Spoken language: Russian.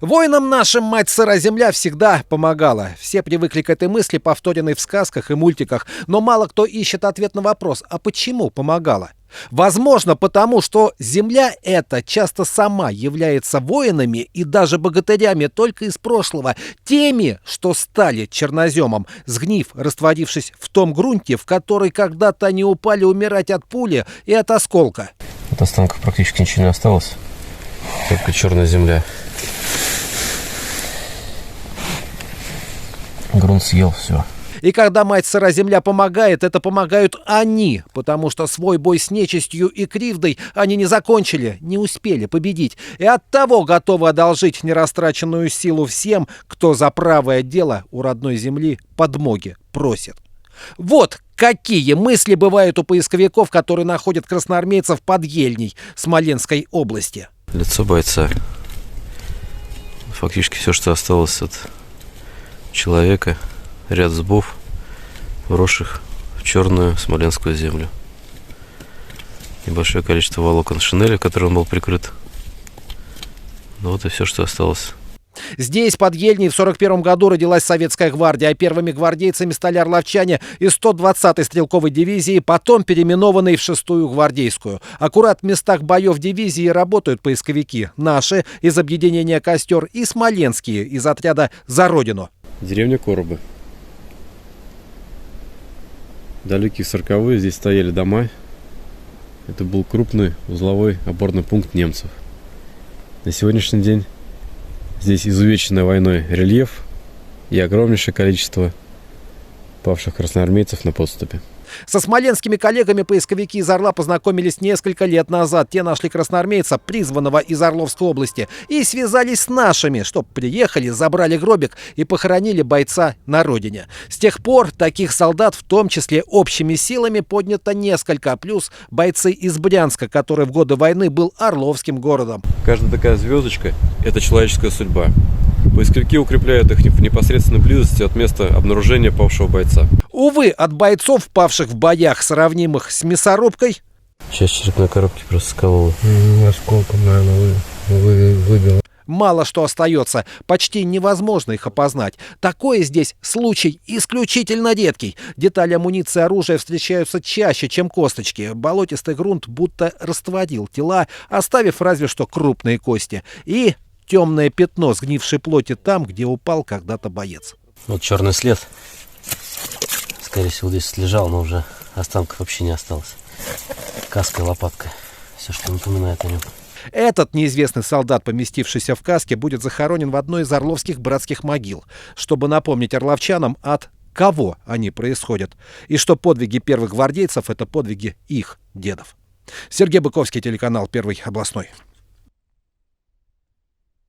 Воинам нашим мать сыра земля всегда помогала. Все привыкли к этой мысли, повторенной в сказках и мультиках. Но мало кто ищет ответ на вопрос, а почему помогала? Возможно, потому что земля эта часто сама является воинами и даже богатырями только из прошлого, теми, что стали черноземом, сгнив, растворившись в том грунте, в который когда-то они упали умирать от пули и от осколка. От останков практически ничего не осталось, только черная земля. Грунт съел все. И когда мать сыра земля помогает, это помогают они, потому что свой бой с нечистью и кривдой они не закончили, не успели победить. И оттого готовы одолжить нерастраченную силу всем, кто за правое дело у родной земли подмоги просит. Вот какие мысли бывают у поисковиков, которые находят красноармейцев под Ельней Смоленской области. Лицо бойца. Фактически все, что осталось от человека. Ряд зубов, вросших в черную смоленскую землю. Небольшое количество волокон шинели, которым он был прикрыт. Ну вот и все, что осталось. Здесь, под Ельней, в 1941 году родилась Советская гвардия, а первыми гвардейцами стали орловчане из 120-й стрелковой дивизии, потом переименованной в 6-ю гвардейскую. Аккурат в местах боев дивизии работают поисковики. Наши из объединения «Костер» и смоленские из отряда «За Родину». Деревня Коробы. Далекие 40-е здесь стояли дома. Это был крупный узловой опорный пункт немцев. На сегодняшний день здесь изувеченный войной рельеф и огромнейшее количество павших красноармейцев на подступе. Со смоленскими коллегами поисковики из Орла познакомились несколько лет назад. Те нашли красноармейца, призванного из Орловской области, и связались с нашими, чтоб приехали, забрали гробик и похоронили бойца на родине. С тех пор таких солдат, в том числе общими силами, поднято несколько, плюс бойцы из Брянска, который в годы войны был Орловским городом. Каждая такая звездочка – это человеческая судьба. Поисковики укрепляют их в непосредственной близости от места обнаружения павшего бойца. Увы, от бойцов, павших в боях, сравнимых с мясорубкой, Часть черепной коробки просто сколола. Осколком, наверное, выбило. мало что остается. Почти невозможно их опознать. Такое здесь случай исключительно редкий. Детали амуниции и оружия встречаются чаще, чем косточки. Болотистый грунт будто растворил тела, оставив разве что крупные кости. И темное пятно сгнившей плоти там, где упал когда-то боец. Вот черный след. Скорее всего, здесь лежал, но уже останков вообще не осталось. Каска и лопатка. Все, что напоминает о нем. Этот неизвестный солдат, поместившийся в каске, будет захоронен в одной из орловских братских могил, чтобы напомнить орловчанам, от кого они происходят, и что подвиги первых гвардейцев — это подвиги их дедов. Сергей Быковский, телеканал «Первый областной».